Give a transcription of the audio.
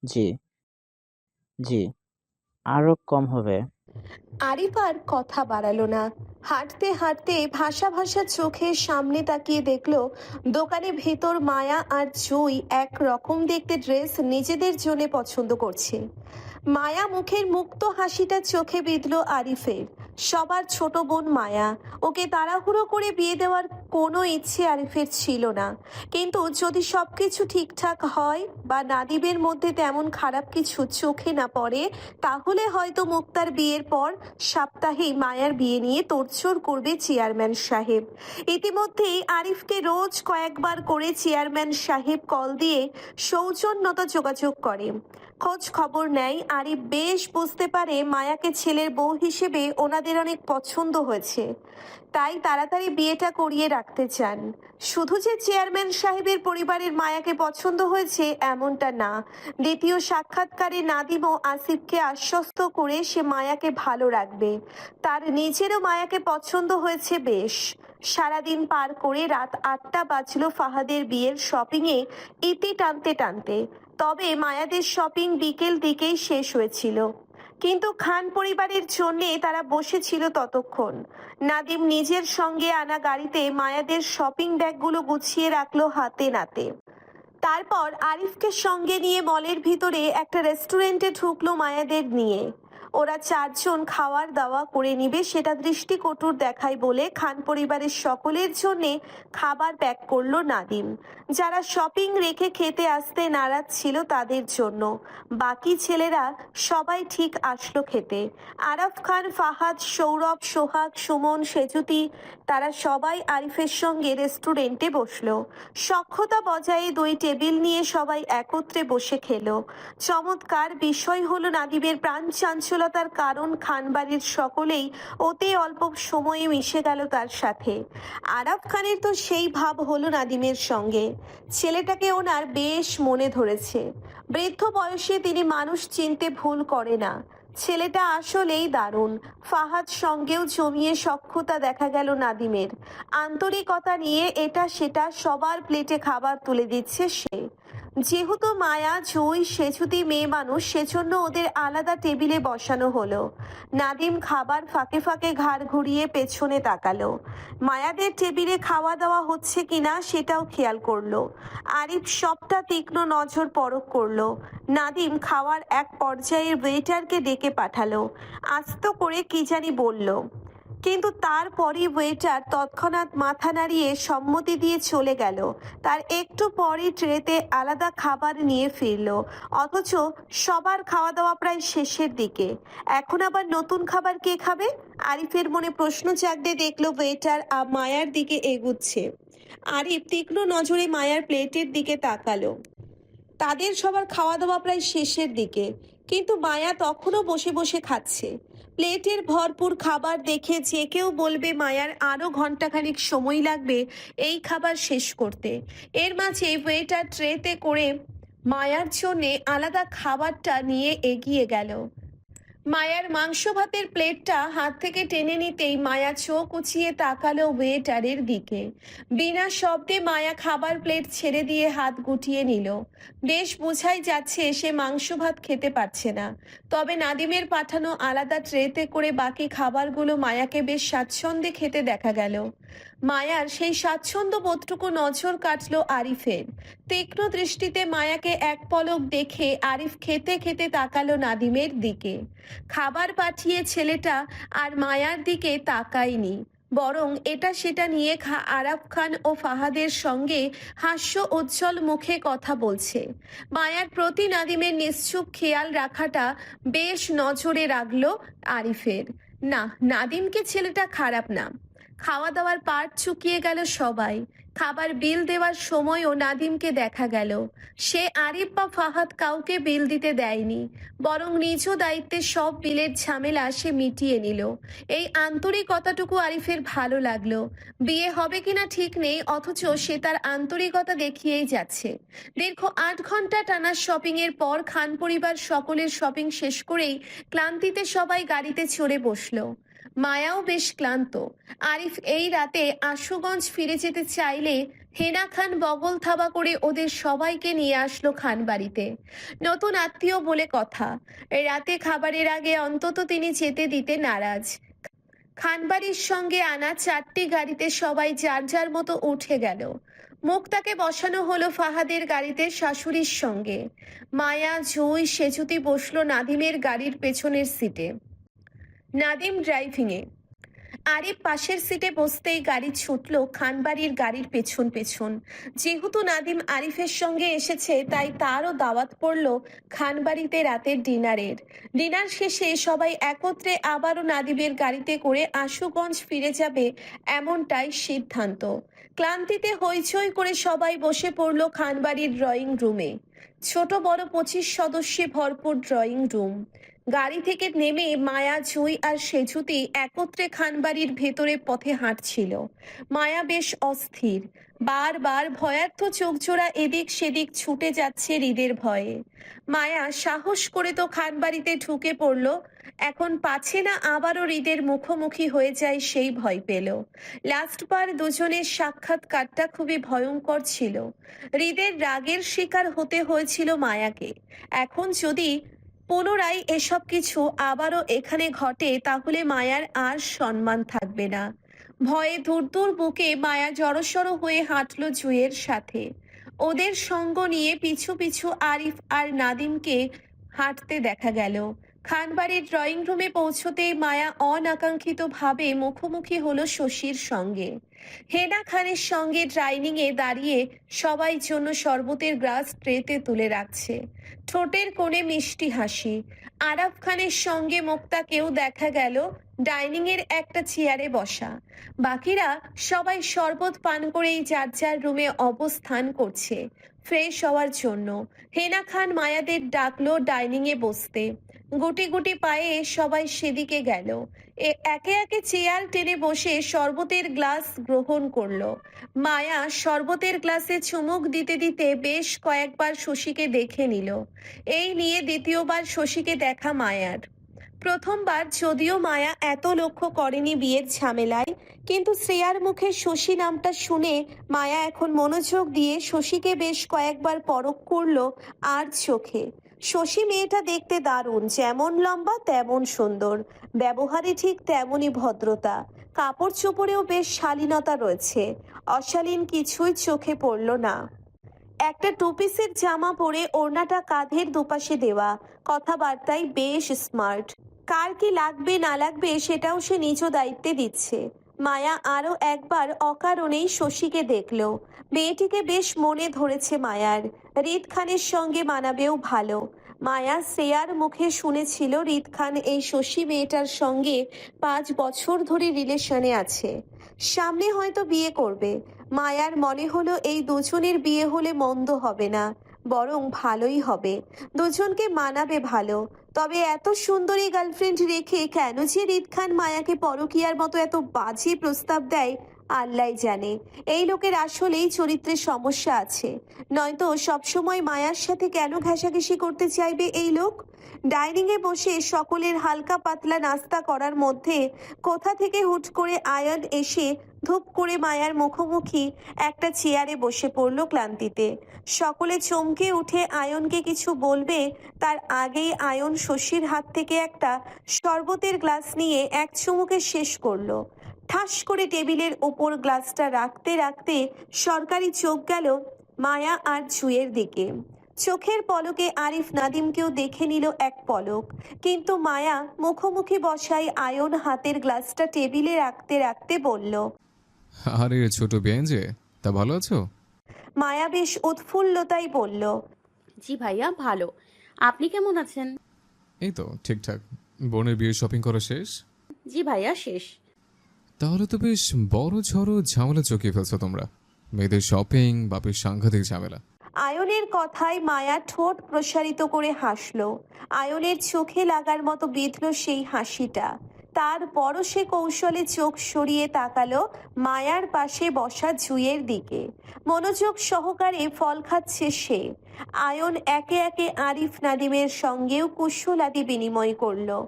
জি, জি। আরো কম হবে। আরিফ আর কথা বাড়ালো না। হাঁটতে হাঁটতে ভাসা ভাসা চোখের সামনে তাকিয়ে দেখলো দোকানে ভেতর মায়া আর জুই এক রকম দেখতে ড্রেস নিজেদের জন্য পছন্দ করছে। মায়া মুখের মুক্ত হাসিটা চোখে বিঁধল আরিফের। সবার ছোট বোন মায়া, ওকে তাড়াহুড়ো করে বিয়ে দেওয়ার কোনো ইচ্ছে আরিফের ছিল না। কিন্তু যদি সবকিছু ঠিকঠাক হয় বা নাদিবের মধ্যে তেমন খারাপ কিছু চোখে না পড়ে, তাহলে হয়তো মুক্তার বিয়ের পর সপ্তাহেই মায়ার বিয়ে নিয়ে তোড়জোড় করবে চেয়ারম্যান সাহেব। ইতিমধ্যেই আরিফকে রোজ কয়েকবার করে চেয়ারম্যান সাহেব কল দিয়ে সৌজন্যতা যোগাযোগ করে, খোঁজ খবর নেয়। আরিফ বেশ বুঝতে পারে মায়াকে ছেলের বউ হিসেবে ওনাদের অনেক পছন্দ হয়েছে, তাই তাড়াতাড়ি বিয়েটা করিয়ে রাখতে চান। শুধু যে চেয়ারম্যান সাহেবের পরিবারের মায়াকে পছন্দ হয়েছে এমনটা না, দ্বিতীয় সাক্ষাৎকারে নাদিম ও আসিফকে আশ্বস্ত করে সে মায়াকে ভালো রাখবে। তার নিজেরও মায়াকে পছন্দ হয়েছে বেশ। সারাদিন পার করে রাত 8টা বাজলো ফাহাদের বিয়ের শপিংয়ে ইতি টানতে টানতে। তবে মায়াদের শপিং বিকেল দিকেই শেষ হয়েছিল, কিন্তু খান পরিবারের জন্যে তারা বসেছিল ততক্ষণ। নাদিম নিজের সঙ্গে আনা গাড়িতে মায়াদের শপিং ব্যাগগুলো গুছিয়ে রাখলো হাতে নাতে। তারপর আরিফকে সঙ্গে নিয়ে মলের ভিতরে একটা রেস্টুরেন্টে ঢুকলো মায়াদের নিয়ে। ওরা চারজন খাওয়ার দাওয়া করে নিবে সেটা দৃষ্টিকটুর দেখায় বলে খান পরিবারের সকলের জন্যে খাবার প্যাক করলো নাদিম। যারা শপিং রেখে খেতে আসতে নারাজ ছিল তাদের জন্য। বাকি ছেলেরা সবাই ঠিক আসলো খেতে। আরাফ খান, ফাহাদ, সৌরভ, সোহাগ, সুমন, সেজুতি, তারা সবাই আরিফের সঙ্গে রেস্টুরেন্টে বসলো। সখ্যতা বজায়ে 2 টেবিল নিয়ে সবাই একত্রে বসে খেলো। চমৎকার বিষয় হলো নাদিমের প্রাণ চাঞ্চলতার কারণ খানবাড়ির সকলেই অতি অল্প সময়ে মিশে গেল তার সাথে। আরাফ খানের তো সেই ভাব হলো নাদিমের সঙ্গে। ছেলেটাকে ওনার বেশ মনে ধরেছে। বৃদ্ধ বয়সে তিনি মানুষ চিনতে ভুল করে না। ছেলেটা আসলেই দারুণ। ফাহাদ সঙ্গেও জমিয়ে সখ্যতা দেখা গেল নাদিমের। আন্তরিকতা নিয়ে এটা সেটা সবার প্লেটে খাবার তুলে দিচ্ছে সে। যেহেতু মায়া, জুই, সেজুতি মেয়ে মানুষ, সেজন্য ওদের আলাদা টেবিলে বসানো হলো। নাদিম খাবার ফাঁকে ফাঁকে ঘাড় ঘুরিয়ে পেছনে তাকালো। মায়াদের টেবিলে খাওয়া দাওয়া হচ্ছে কিনা সেটাও খেয়াল করলো। আরিফ সবটা তীক্ষ্ণ নজর পরখ করলো। নাদিম খাওয়ার এক পর্যায়ে ওয়েটারকে ডেকে পাঠালো। আস্ত করে কি জানি বলল, কিন্তু তারপরই ওয়েটার তৎক্ষণাৎ মাথা নাড়িয়ে সম্মতি দিয়ে চলে গেল। তার একটু পরই ট্রেতে আলাদা খাবার নিয়ে ফিরল, অথচ সবার খাওয়া দাওয়া প্রায় শেষের দিকে। এখন আবার নতুন খাবার কে খাবে? আরিফের মনে প্রশ্ন জাগতে দেখলো ওয়েটার মায়ার দিকে এগুচ্ছে। আরিফ তীক্ষ্ণ নজরে মায়ার প্লেটের দিকে তাকালো। তাদের সবার খাওয়া দাওয়া প্রায় শেষের দিকে, কিন্তু মায়া তখনও বসে বসে খাচ্ছে। প্লেটের ভরপুর খাবার দেখে যে কেউ বলবে মায়ার আরো ঘন্টাখানিক সময় লাগবে এই খাবার শেষ করতে। এর মাঝে ওয়েটার ট্রেতে করে মায়ার জন্যে আলাদা খাবারটা নিয়ে এগিয়ে গেল। মায়ার মাংস ভাতের প্লেটটা হাত থেকে টেনে নিতেই মায়া চোখ উঁচিয়ে তাকালো ওয়েটারের দিকে। বিনা শব্দে মায়া খাবার প্লেট ছেড়ে দিয়ে হাত গুটিয়ে নিল। বেশ বোঝাই যাচ্ছে সে মাংস ভাত খেতে পারছে না। তবে নাদিমের পাঠানো আলাদা ট্রেতে করে বাকি খাবারগুলো মায়াকে বেশ স্বাচ্ছন্দ্যে খেতে দেখা গেল। মায়ার সেই স্বাচ্ছন্দ্য বোধটুকু নজর কাটল আরিফের। তীক্ষ্ণ দৃষ্টিতে মায়াকে এক পলক দেখে আরিফ খেতে খেতে তাকালো নাদিমের দিকে। খাবার পাঠিয়ে ছেলেটা আর মায়ার দিকে তাকায়নি, বরং এটা সেটা নিয়ে আরাফ খান ও ফাহাদের সঙ্গে হাস্য উজ্জ্বল মুখে কথা বলছে। মায়ার প্রতি নাদিমের নিশ্চুপ খেয়াল রাখাটা বেশ নজরে রাখলো আরিফের। না, নাদিমকে ছেলেটা খারাপ না। খাওয়া দাওয়ার পাট চুকিয়ে গেল সবাই। খাবার বিল দেওয়ার সময়ও নাদিমকে দেখা গেল। সে আরিফ বা ফাহাদ কাউকে বিল দিতে দেয়নি, বরং নিজ দায়িত্বে সব বিলের ঝামেলা সে মিটিয়ে নিল। এই আন্তরিকতাটুকু আরিফের ভালো লাগলো। বিয়ে হবে কিনা ঠিক নেই, অথচ সে তার আন্তরিকতা দেখিয়েই যাচ্ছে। দীর্ঘ 8 ঘন্টা টানা শপিং এর পর খান পরিবার সকলের শপিং শেষ করেই ক্লান্তিতে সবাই গাড়িতে চড়ে বসলো। মায়াও বেশ ক্লান্ত। আরিফ এই রাতে আশুগঞ্জ ফিরে যেতে চাইলে হেনা খান বগল থাবা করে ওদের সবাইকে নিয়ে আসলো খান বাড়িতে। নতুন আত্মীয় বলে কথা, রাতে খাবারের আগে অন্তত তিনি যেতে দিতে নারাজ। খানবাড়ির সঙ্গে আনা 4টি গাড়িতে সবাই যার যার মতো উঠে গেল। মুক্তাকে বসানো হলো ফাহাদের গাড়িতে শাশুড়ির সঙ্গে। মায়া, জুই, সেজুতি বসলো নাদিমের গাড়ির পেছনের সিটে। নাদিম ড্রাইভিংয়ে, আরিফ পাশের সিটে বসতেই গাড়ি ছুটল খানবাড়ির গাড়ির পেছন পেছন। যেহেতু নাদিম আরিফের সঙ্গে এসেছে তাই তারও দাওয়াত পড়ল খানবাড়িতে রাতের ডিনারের। ডিনার শেষে সবাই একত্রে আবারও নাদিমের গাড়িতে করে আশুগঞ্জ ফিরে যাবে, এমনটাই সিদ্ধান্ত। ক্লান্তিতে হইচই করে সবাই বসে পড়ল খানবাড়ির ড্রয়িং রুমে। ছোট বড় 25 সদস্যে ভরপুর ড্রয়িং রুম। গাড়ি থেকে নেমে মায়া, জুই আর সেজুতি একত্রে খানবাড়ির ভেতরে পথে হাঁটছিল। মায়া বেশ অস্থির, বারবার ভয়ার্থ চোখজোড়া এদিক সেদিক ছুটে যাচ্ছে হৃদের ভয়ে। মায়া সাহস করে তো খানবাড়িতে ঢুকে পড়ল, এখন পাছে না আবারও হৃদের মুখোমুখি হয়ে যায় সেই ভয় পেল। লাস্টবার দুজনের সাক্ষাৎকারটা খুবই ভয়ঙ্কর ছিল। হৃদের রাগের শিকার হতে হয়েছিল মায়াকে। এখন যদি পুনরায় এসব কিছু আবারও এখানে ঘটে তাহলে মায়ার আর সম্মান থাকবে না। ভয়ে দূর দূর বুকে মায়া জড়সড় হয়ে হাঁটল জুইয়ের সাথে। ওদের সঙ্গ নিয়ে পিছু পিছু আরিফ আর নাদিমকে হাঁটতে দেখা গেল। খানবাড়ির ড্রয়িং রুমে পৌঁছতেই মায়া অনাকাঙ্ক্ষিত ভাবে মুখোমুখি হলো শশীর সঙ্গে। হেনা খানের সঙ্গে ডাইনিংয়ে দাঁড়িয়ে সবাই জন্য শরবতের গ্লাস ট্রেতে তুলে রাখছে। ঠোঁটের কোণে মিষ্টি হাসি। আরাফ খানের সঙ্গে মুক্তাকেও দেখা গেল ডাইনিং এর একটা চেয়ারে বসা। বাকিরা সবাই শরবত পান করেই যার যার রুমে অবস্থান করছে ফ্রেশ হওয়ার জন্য। হেনা খান মায়াদের ডাকলো ডাইনিং এ বসতে। গুটি গুটি পায়ে সবাই সেদিকে গেল। একে একে চেয়ার টেনে বসে শরবতের গ্লাস গ্রহণ করলো। মায়া শরবতের গ্লাসে চুমুক দিতে দিতে বেশ কয়েকবার শশীকে দেখে নিল। এই নিয়ে দ্বিতীয়বার শশীকে দেখা মায়ার। প্রথমবার যদিও মায়া এত লক্ষ্য করেনি বিয়ের ঝামেলায়, কিন্তু শ্রেয়ার মুখে শশী নামটা শুনে মায়া এখন মনোযোগ দিয়ে শশীকে বেশ কয়েকবার পরখ করলো আর চোখে। শশী মেয়েটা দেখতে দারুণ, যেমন লম্বা তেমন সুন্দর, ব্যবহারে ঠিক তেমনই ভদ্রতা, কাপড় চোপড়েও বেশ শালীনতা রয়েছে। অশালীন কিছুই চোখে পড়ল না। একটা টু পিসের জামা পরে ওড়নাটা কাঁধের দুপাশে দেওয়া, কথাবার্তায় বেশ স্মার্ট। কার কি লাগবে না লাগবে সেটাও সে নিজ দায়িত্বে দিচ্ছে। মায়া আরো একবার অকারণেই শশীকে দেখল। মেয়েটিকে বেশ মনে ধরেছে মায়ার। হৃদ খানের সঙ্গে মানাবেও ভালো। মায়া শ্রেয়ার মুখে শুনেছিল হৃদ খান এই শশী মেয়েটার সঙ্গে 5 বছর ধরে রিলেশনে আছে, সামনে হয়তো বিয়ে করবে। মায়ার মনে হলো এই দুজনের বিয়ে হলে মন্দ হবে না, বরং ভালোই হবে, দুজনকে মানাবে ভালো। তবে এত সুন্দরী গার্লফ্রেন্ড রেখে কেন যে হৃদ খান মায়াকে পরকীয়ার মতো এত বাজে প্রস্তাব দেয় আল্লাহই জানে। এই লোকের আসলেই চরিত্রের সমস্যা আছে, নয়তো সবসময় মায়ার সাথে কেন ঘেঁষাঘেঁষি করতে চাইবে এই লোক। ডাইনিং এ বসে সকলের হালকা পাতলা নাস্তা করার মধ্যে কোথা থেকে হুট করে আয়ন এসে ধূপ করে মায়ার মুখোমুখি একটা চেয়ারে বসে পড়ল ক্লান্তিতে। সকলে চমকে উঠে আয়নকে কিছু বলবে তার আগেই আয়ন শশীর হাত থেকে একটা শরবতের গ্লাস নিয়ে এক চুমুকে শেষ করলো। ঠাস করে টেবিলের ওপর গ্লাসটা রাখতে রাখতে সরকারি চোখ গেল মায়া আর জুয়ের দিকে। চোখের পলকে আরিফ নাদিমকেও দেখে নিল এক পলক, কিন্তু মায়া মুখোমুখি বসায় আয়ন হাতের গ্লাসটা টেবিলে রাখতে রাখতে বলল, আরে ছোট বেঞ্জে, তা ভালো আছো? মায়া বেশ উৎফুল্লতাই বলল, জি ভাইয়া ভালো। আপনি কেমন আছেন? এই তো ঠিকঠাক। বোনের বিয়ের শপিং করা শেষ? জি ভাইয়া শেষ। তাহলে তো বেশ বড় ঝড়ো ঝামেলা চকিয়ে ফেলছো তোমরা। মেয়েদের শপিং, বাপের সাংঘাতিক ঝামেলা। আয়নের কথায় মায়া ঠোঁট প্রসারিত করে হাসল। আয়নের চোখে লাগার মতো বিঁধল সেই হাসিটা। তারপরও সে কৌশলে চোখ সরিয়ে তাকালো মায়ার পাশে বসা জুইয়ের দিকে। মনোযোগ সহকারে ফল খাচ্ছে সে। আয়ন একে একে আরিফ নাদিমের সঙ্গেও কুশলাদি বিনিময় করলো।